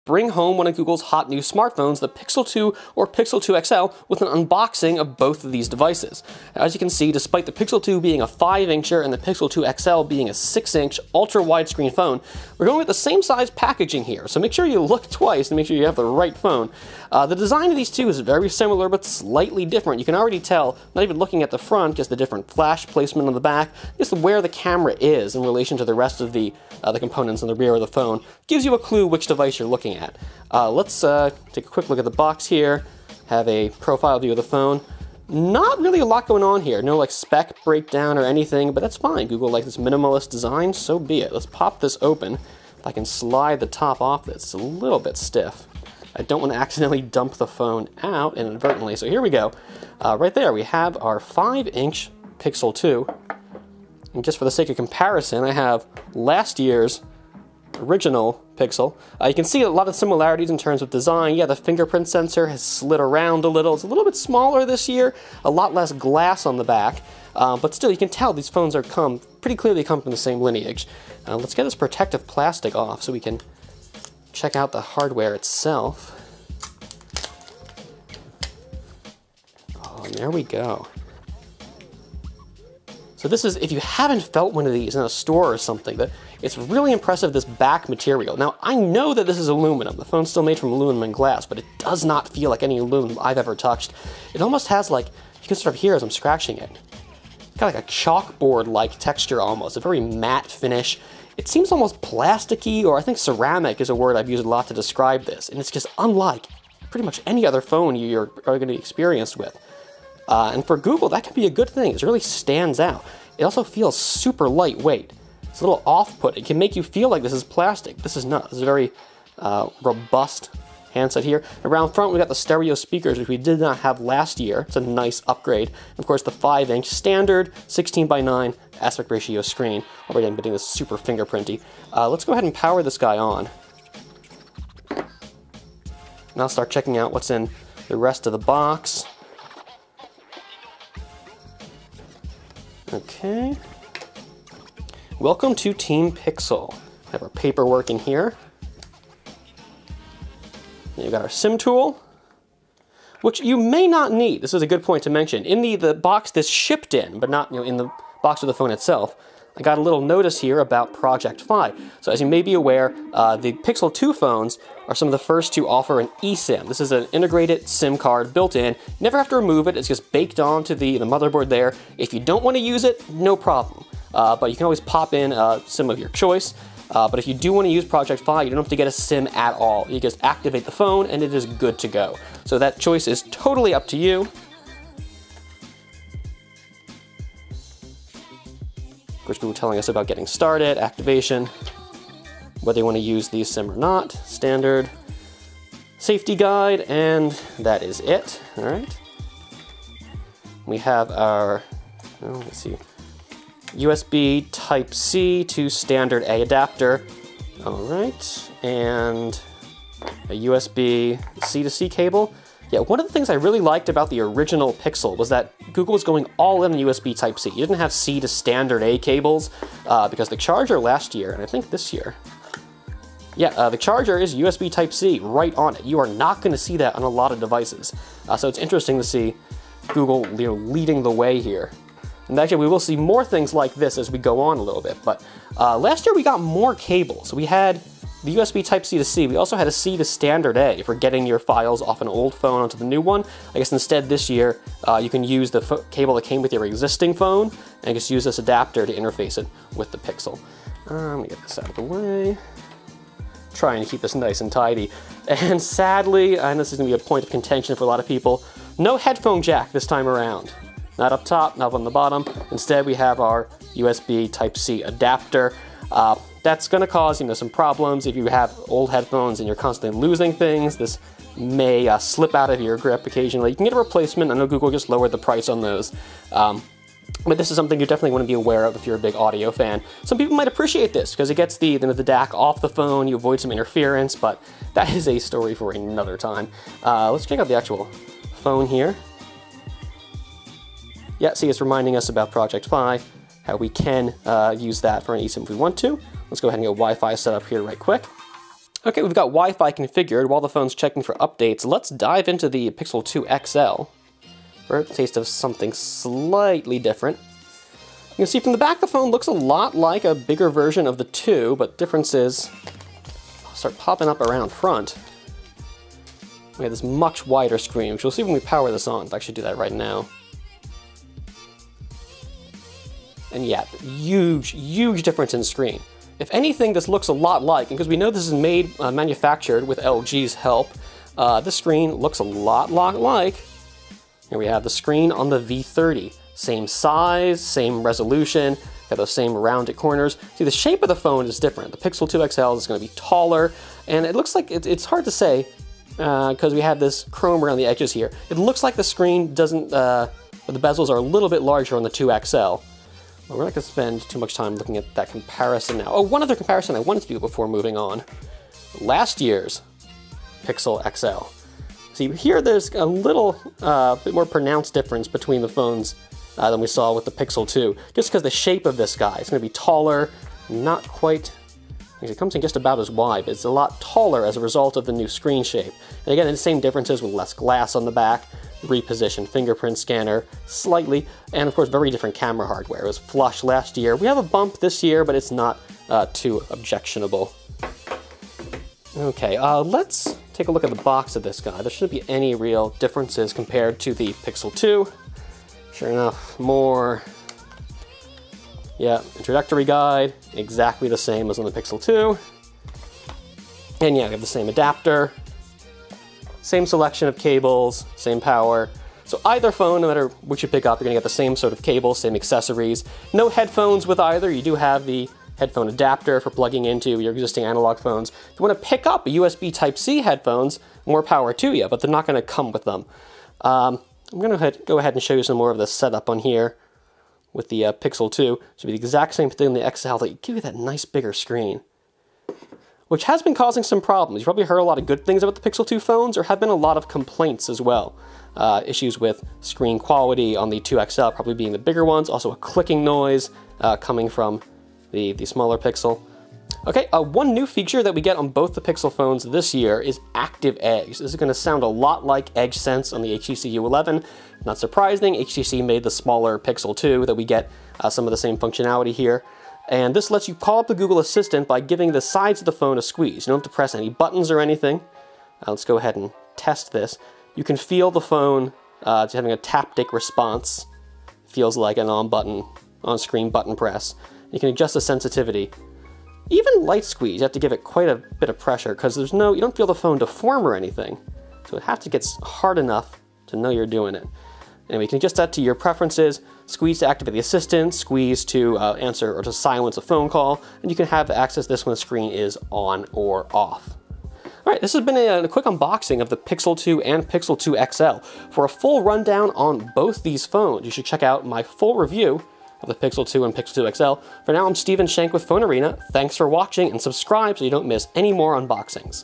bring home one of Google's hot new smartphones, the Pixel 2 or Pixel 2 XL, with an unboxing of both of these devices. Now, as you can see, despite the Pixel 2 being a 5-incher and the Pixel 2 XL being a 6-inch ultra widescreen phone, we're going with the same size packaging here, so make sure you look twice to make sure you have the right phone. The design of these two is very similar but slightly different. You can already tell, not even looking at the front, just the different flash placement on the back, just where the camera is in relation to the rest of the components in the rear of the phone, gives you a clue which device you're looking at. Let's take a quick look at the box here, have a profile view of the phone. Not really a lot going on here, no like spec breakdown or anything, but that's fine. Google likes this minimalist design, so be it. Let's pop this open. If I can slide the top off this, it's a little bit stiff. I don't want to accidentally dump the phone out inadvertently, so here we go. Right there we have our 5-inch Pixel 2. And just for the sake of comparison, I have last year's original Pixel. You can see a lot of similarities in terms of design. Yeah, the fingerprint sensor has slid around a little. It's a little bit smaller this year, a lot less glass on the back, but still you can tell these phones are pretty clearly come from the same lineage. Let's get this protective plastic off so we can check out the hardware itself. Oh, and there we go. So this is, if you haven't felt one of these in a store or something, it's really impressive, this back material. Now, I know that this is aluminum. The phone's still made from aluminum and glass, but it does not feel like any aluminum I've ever touched. It almost has like, you can sort of hear as I'm scratching it, it's got like a chalkboard-like texture almost, a very matte finish. It seems almost plasticky, or I think ceramic is a word I've used a lot to describe this, and it's just unlike pretty much any other phone you're going to be experienced with. And for Google, that can be a good thing. It really stands out. It also feels super lightweight. It's a little off-putting. It can make you feel like this is plastic. This is not. This is a very robust handset here. Around front, we got the stereo speakers, which we did not have last year. It's a nice upgrade. Of course, the 5-inch standard 16:9 aspect ratio screen. Already I'm getting this super fingerprinty. Let's go ahead and power this guy on. Now I'll start checking out what's in the rest of the box. Okay. Welcome to Team Pixel. We have our paperwork in here. You've got our SIM tool, which you may not need. This is a good point to mention. In the box this shipped in, but not in the box of the phone itself, I got a little notice here about Project Fi. So as you may be aware, the Pixel 2 phones are some of the first to offer an eSIM. This is an integrated SIM card built in. You never have to remove it. It's just baked onto the motherboard there. If you don't want to use it, no problem. But you can always pop in a SIM of your choice. But if you do want to use Project Fi, you don't have to get a SIM at all. You just activate the phone and it is good to go. So that choice is totally up to you. Of course, Google telling us about getting started, activation, whether you want to use the SIM or not, standard, safety guide, and that is it. All right. We have our, let's see, USB Type-C to standard A adapter. All right, and a USB C-to-C cable. Yeah, one of the things I really liked about the original Pixel was that Google was going all in on USB Type-C. You didn't have C to standard A cables because the charger last year, and I think this year, yeah, the charger is USB Type-C right on it. You are not going to see that on a lot of devices. So it's interesting to see Google leading the way here. And actually, we will see more things like this as we go on a little bit. But last year, we got more cables. We had the USB Type-C to C. We also had a C to standard A for getting your files off an old phone onto the new one. I guess instead this year, you can use the cable that came with your existing phone and just use this adapter to interface it with the Pixel. Let me get this out of the way. Trying to keep this nice and tidy. And sadly, and this is going to be a point of contention for a lot of people, no headphone jack this time around. Not up top, not on the bottom. Instead, we have our USB Type-C adapter. That's going to cause some problems if you have old headphones and you're constantly losing things. This may slip out of your grip occasionally. You can get a replacement. I know Google just lowered the price on those. But this is something you definitely want to be aware of if you're a big audio fan. Some people might appreciate this because it gets the DAC off the phone, you avoid some interference, but that is a story for another time. Let's check out the actual phone here. Yeah, see, it's reminding us about Project Fi, how we can use that for an eSIM if we want to. Let's go ahead and get Wi-Fi set up here right quick. Okay, we've got Wi-Fi configured. While the phone's checking for updates, let's dive into the Pixel 2 XL for a taste of something slightly different. You can see from the back the phone looks a lot like a bigger version of the 2, but difference is, I'll start popping up around front. We have this much wider screen, which we'll see when we power this on. I'll actually do that right now. And yeah, huge, huge difference in screen. If anything, this looks a lot like, and because we know this is manufactured with LG's help, this screen looks a lot like. Here we have the screen on the V30. Same size, same resolution, got those same rounded corners. See, the shape of the phone is different. The Pixel 2 XL is going to be taller, and it looks like it's hard to say because we have this chrome around the edges here. It looks like the screen doesn't, the bezels are a little bit larger on the 2 XL. Well, we're not going to spend too much time looking at that comparison now. Oh, one other comparison I wanted to do before moving on. Last year's Pixel XL. See, here there's a little bit more pronounced difference between the phones than we saw with the Pixel 2. Just because the shape of this guy is going to be taller, not quite, it comes in just about as wide, but it's a lot taller as a result of the new screen shape. And again, the same differences with less glass on the back, repositioned fingerprint scanner, slightly, and of course very different camera hardware. It was flush last year. We have a bump this year, but it's not too objectionable. Okay, let's take a look at the box of this guy. There shouldn't be any real differences compared to the Pixel 2. Sure enough, more, yeah, introductory guide, exactly the same as on the Pixel 2. And yeah, we have the same adapter, same selection of cables, same power. So either phone, no matter which you pick up, you're gonna get the same sort of cable, same accessories. No headphones with either. You do have the headphone adapter for plugging into your existing analog phones. If you wanna pick up a USB Type-C headphones, more power to you, but they're not gonna come with them. I'm gonna go ahead and show you some more of the setup on here with the Pixel 2. Should be the exact same thing in the XL, that give you that nice bigger screen, which has been causing some problems. You probably heard a lot of good things about the Pixel 2 phones, or have been a lot of complaints as well. Issues with screen quality on the 2 XL probably being the bigger ones, also a clicking noise coming from the smaller Pixel. Okay, one new feature that we get on both the Pixel phones this year is Active Edge. This is going to sound a lot like Edge Sense on the HTC U11. Not surprising, HTC made the smaller Pixel 2 that we get some of the same functionality here. And this lets you call up the Google Assistant by giving the sides of the phone a squeeze. You don't have to press any buttons or anything. Let's go ahead and test this. You can feel the phone having a taptic response. Feels like an on-screen button press. You can adjust the sensitivity. Even light squeeze, you have to give it quite a bit of pressure because you don't feel the phone deform or anything. So it has to get hard enough to know you're doing it. Anyway, you can adjust that to your preferences, squeeze to activate the assistant, squeeze to answer or to silence a phone call, and you can have access this when the screen is on or off. All right, this has been a quick unboxing of the Pixel 2 and Pixel 2 XL. For a full rundown on both these phones, you should check out my full review of the Pixel 2 and Pixel 2 XL. For now, I'm Steven Shank with Phone Arena. Thanks for watching, and subscribe so you don't miss any more unboxings.